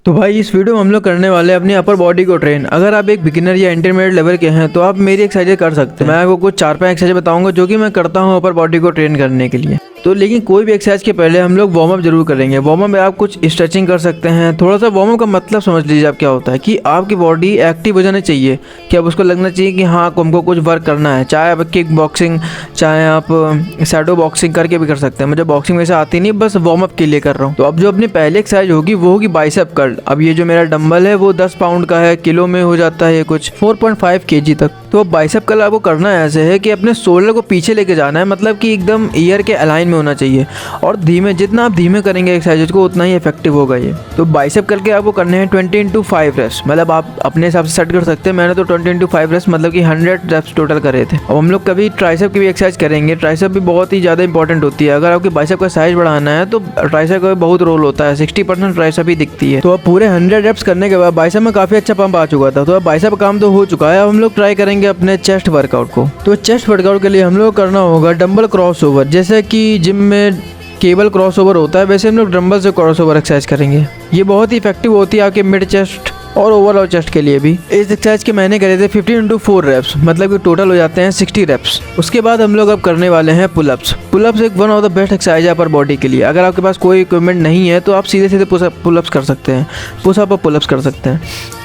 तो भाई इस वीडियो में हम लोग करने वाले हैं अपनी अपर बॉडी को ट्रेन। अगर आप एक बिगिनर या इंटरमीडिएट लेवल के हैं तो आप मेरी एक्सरसाइज कर सकते हैं। मैं आपको कुछ 4-5 एक्सरसाइज बताऊंगा जो कि मैं करता हूं अपर बॉडी को ट्रेन करने के लिए। तो लेकिन कोई भी एक्सरसाइज के पहले हम लोग वार्म अप जरूर करेंगे। वार्म अप में आप कुछ स्ट्रेचिंग कर सकते हैं। थोड़ा सा वार्म अप का मतलब समझ लीजिए आप क्या होता है कि आपकी बॉडी एक्टिव हो जानी चाहिए, कि अब उसको लगना चाहिए कि हाँ हमको कुछ वर्क करना है। चाहे आप किक बॉक्सिंग, चाहे आप शैडो बॉक्सिंग करके भी कर सकते हैं। मुझे बॉक्सिंग वैसे आती नहीं, बस वार्म अप के लिए कर रहा हूँ। तो अब जो अपनी पहली एक्सरसाइज होगी वो होगी बाइसेप कर्ल। अब ये जो मेरा डंबल है वो 10 पाउंड का है, किलो में हो जाता है कुछ 4.5 kg तक। तो अब बाइसेप कर्ल आपको करना ऐसे है कि अपने शोल्डर को पीछे लेके जाना है, मतलब कि एकदम ईयर के अलाइन में होना चाहिए। और धीमे, जितना आप धीमे करेंगे एक्सरसाइज को उतना ही इफेक्टिव होगा ये। तो बाइसेप करके आपको करने हैं 20x5 रेप्स। मतलब आप अपने हिसाब से सेट कर सकते हैं। मैंने तो 20x5 रेप्स मतलब कि 100 रेप्स टोटल करे थे। अब हम लोग कभी ट्राइसेप की भी एक्सरसाइज करेंगे। ट्राइसेप भी बहुत ही ज़्यादा इंपॉर्टेंट होती है। अगर आपकी बाइसेप का साइज बढ़ाना है तो ट्राइसेप का बहुत रोल होता है। 60% ट्राइसेप ही दिखती है। तो अब पूरे 100 रेप्स करने के बाद बाइसेप में काफ़ी अच्छा पंप आ चुका था। तो अब बाइसेप का काम तो हो चुका है। अब हम लोग ट्राई करेंगे अपने चेस्ट वर्कआउट को। तो चेस्ट वर्कआउट के लिए हम लोग करना होगा डंबल क्रॉस ओवर। जैसे कि जिम में केबल क्रॉस ओवर होता है, वैसे हम लोग डंबल से क्रॉस ओवर एक्सरसाइज करेंगे। ये बहुत ही इफेक्टिव होती है आपके मिड चेस्ट और ओवरऑल चेस्ट के लिए भी। इस एक्सरसाइज के मैंने करे थे 15x4 रेप्स, मतलब कि टोटल हो जाते हैं 60 रेप्स। उसके बाद हम लोग अब करने वाले हैं पुलअप्स। पुलअप्स एक one of the best exercise है अपर बॉडी के लिए। अगर आपके पास कोई इक्विपमेंट नहीं है तो आप सीधे सीधे पुलअप्स कर सकते हैं, पुशअप और पुलअप्स कर सकते हैं।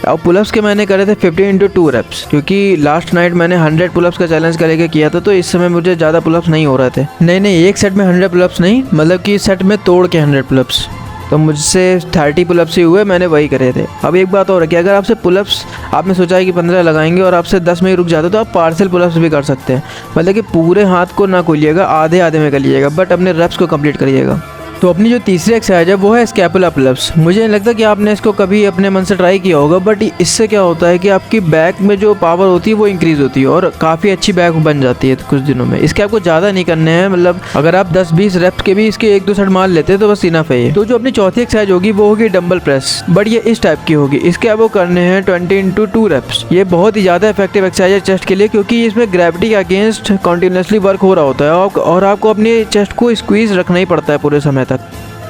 अब पुलअप्स के मैंने करे थे 15x2 रेप्स, क्योंकि लास्ट नाइट मैंने 100 पुलअप्स का चैलेंज करके किया था। तो इस समय मुझे ज़्यादा पुलअप्स नहीं हो रहे थे। नहीं, एक सेट में 100 पुलअप्स नहीं, मतलब कि सेट में तोड़ के 100 पुलअप्स। तो मुझसे 30 पुलअप्स ही हुए, मैंने वही करे थे। अब एक बात और है कि अगर आपसे पुलअप्स आपने सोचा है कि 15 लगाएंगे और आपसे 10 में ही रुक जाते तो आप पार्सल पुलअप्स भी कर सकते हैं। मतलब कि पूरे हाथ को ना खोलिएगा, आधे आधे में कर लीजिएगा, बट अपने रेप्स को कंप्लीट करिएगा। तो अपनी जो तीसरी एक्सरसाइज है वो है स्कैपुला पुलअप्स। मुझे नहीं लगता कि आपने इसको कभी अपने मन से ट्राई किया होगा, बट इससे क्या होता है कि आपकी बैक में जो पावर होती है वो इंक्रीज़ होती है और काफ़ी अच्छी बैक बन जाती है कुछ दिनों में। इसके आपको ज़्यादा नहीं करने हैं, मतलब अगर आप 10-20 रेप्स के भी इसके 1-2 सेट मार लेते हैं तो बस इनफ है ये। तो जो अपनी चौथी एक्सरसाइज होगी वो होगी डंबल प्रेस, बट ये इस टाइप की होगी। इसके आपको करने हैं 20x2 रेप्स। ये बहुत ही ज़्यादा इफेक्टिव एक्सरसाइज है चेस्ट के लिए, क्योंकि इसमें ग्रेविटी के अगेंस्ट कंटिन्यूसली वर्क हो रहा होता है और आपको अपने चेस्ट को स्क्वीज रखना ही पड़ता है पूरे समय तक।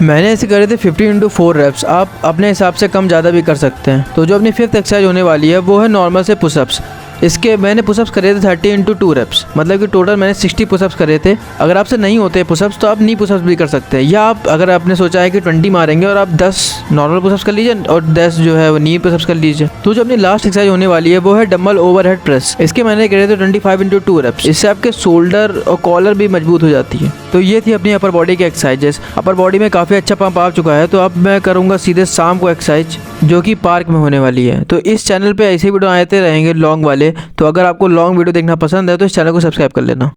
मैंने ऐसे करे थे 15x4 रेप्स। आप अपने हिसाब से कम ज़्यादा भी कर सकते हैं। तो जो अपनी फिफ्थ एक्सरसाइज होने वाली है वो है नॉर्मल से पुशअप्स। इसके मैंने पुशअप्स करे थे 30x2 रेप्स, मतलब कि टोटल मैंने 60 पुशअप्स करे थे। अगर आपसे नहीं होते पुशअप्स तो आप नी पुशअप्स भी कर सकते हैं, या आप अगर आपने सोचा है कि 20 मारेंगे और आप 10 नॉर्मल पुशअप्स कर लीजिए और 10 जो है वो नी पुशअप्स कर लीजिए। तो जो अपनी लास्ट एक्सरसाइज होने वाली है वो है डंबल ओवरहेड प्रेस। इसके मैंने करे थे 25x2 रेप्स। इससे आपके शोल्डर और कॉलर भी मजबूत हो जाती है। तो ये थी अपनी अपर बॉडी की एक्सरसाइजेस। अपर बॉडी में काफ़ी अच्छा पंप आ चुका है। तो अब मैं करूँगा सीधे शाम को एक्सरसाइज जो कि पार्क में होने वाली है। तो इस चैनल पे ऐसे वीडियो आते रहेंगे लॉन्ग वाले। तो अगर आपको लॉन्ग वीडियो देखना पसंद है तो इस चैनल को सब्सक्राइब कर लेना।